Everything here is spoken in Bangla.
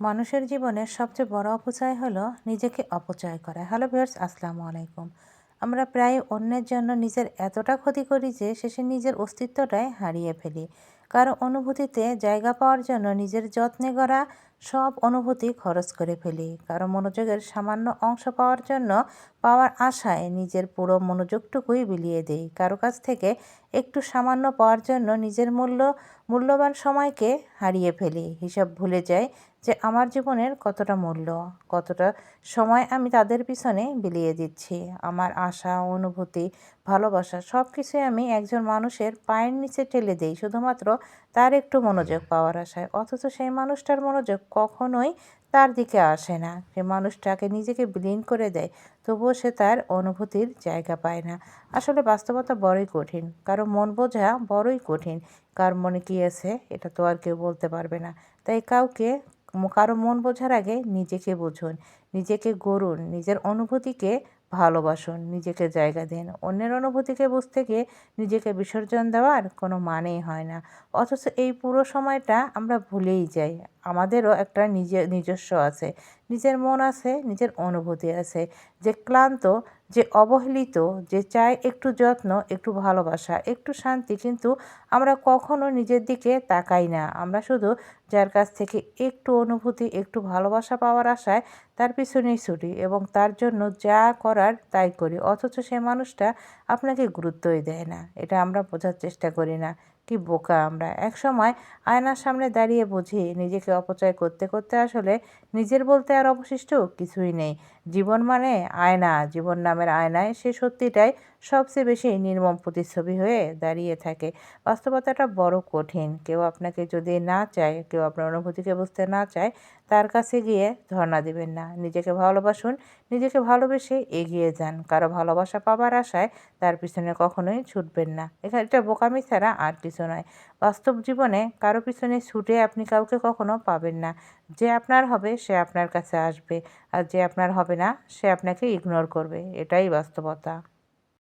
মানুষের জীবনের সবচেয়ে বড় অপচয় হলো নিজেকে অপচয় করা। হ্যালো ভিউয়ার্স, আসসালামু আলাইকুম। আমরা প্রায় অন্যের জন্য নিজের এতটা ক্ষতি করি যে শেষে নিজের অস্তিত্বটাই হারিয়ে ফেলি। কারো অনুভূতিতে জায়গা পাওয়ার জন্য নিজের যত্নে গড়া সব অনুভূতি খরচ করে ফেলি। কারো মনোযোগের সামান্য অংশ পাওয়ার জন্য পাওয়ার আশায় নিজের পুরো মনোযোগটুকুই বিলিয়ে দিই। কারো কাছ থেকে একটু সামান্য পাওয়ার জন্য নিজের মূল্যবান সময়কে হারিয়ে ফেলি। হিসাব ভুলে যাই যে আমার জীবনের কতটা মূল্য, কতটা সময় আমি তাদের পিছনে বিলিয়ে দিচ্ছি। আমার আশা, অনুভূতি, ভালোবাসা সব কিছুই আমি একজন মানুষের পায়ের নিচে ঠেলে দেই শুধুমাত্র তার একটু মনোযোগ পাওয়ার আশায়। অথচ সেই মানুষটার মনোযোগ কখনোই তার দিকে আসে না। সে মানুষটাকে নিজেকে বিলীন করে দেয়, তবুও সে তার অনুভূতির জায়গা পায় না। আসলে বাস্তবতা বড়ই কঠিন, কারো মন বোঝা বড়ই কঠিন। কার মনে কী আছে এটা তো আর কেউ বলতে পারবে না। তাই কারো মন বোঝার আগে নিজেকে বুঝুন, নিজেকে গড়ুন, নিজের অনুভূতিকে ভালোবাসুন, নিজেকে জায়গা দিন। অন্যের অনুভূতিকে বুঝতে গিয়ে নিজেকে বিসর্জন দেওয়ার কোনো মানেই হয় না। অথচ এই পুরো সময়টা আমরা ভুলেই যাই। আমাদেরও একটা নিজস্ব আছে, নিজের মন আছে, নিজের অনুভূতি আছে। যে ক্লান্ত, যে অবহেলিত, যে চায় একটু যত্ন, একটু ভালোবাসা, একটু শান্তি, কিন্তু আমরা কখনো নিজের দিকে তাকাই না। আমরা শুধু যার কাছ থেকে একটু অনুভূতি, একটু ভালোবাসা পাওয়ার আশায় তার পিছনেই ছুটি এবং তার জন্য যা করার তাই করি। অথচ সে মানুষটা আপনাকে গুরুত্বই দেয় না। এটা আমরা বোঝার চেষ্টা করি না। কি বোকা আমরা! একসময় আয়নার সামনে দাঁড়িয়ে বুঝি নিজেকে অপচয় করতে করতে আসলে নিজের বলতে আর অবশিষ্ট কিছুই নেই। জীবন মানে আয়না, জীবন নামের আয়নায় সে সত্যিটাই সবচেয়ে বেশি নির্মম প্রতিচ্ছবি হয়ে দাঁড়িয়ে থাকে। বাস্তবতাটা বড় কঠিন। কেউ আপনাকে যদি না চায়, কেউ আপনার অনুভূতিকে বুঝতে না চায়, তার কাছে গিয়ে ধর্ণা দিবেন না। নিজেকে ভালোবাসুন, নিজেকে ভালোবেসে এগিয়ে যান। কারো ভালোবাসা পাবার আশায় তার পিছনে কখনোই ছুটবেন না। এটা বোকামি ছাড়া আর কিছু নয়। বাস্তব জীবনে কারো পিছনে ছুটে আপনি কাউকে কখনো পাবেন না। যে আপনার হবে সে আপনার কাছে আসবে, আর যে আপনার হবে না সে আপনাকে ইগনোর করবে। এটাই বাস্তবতা।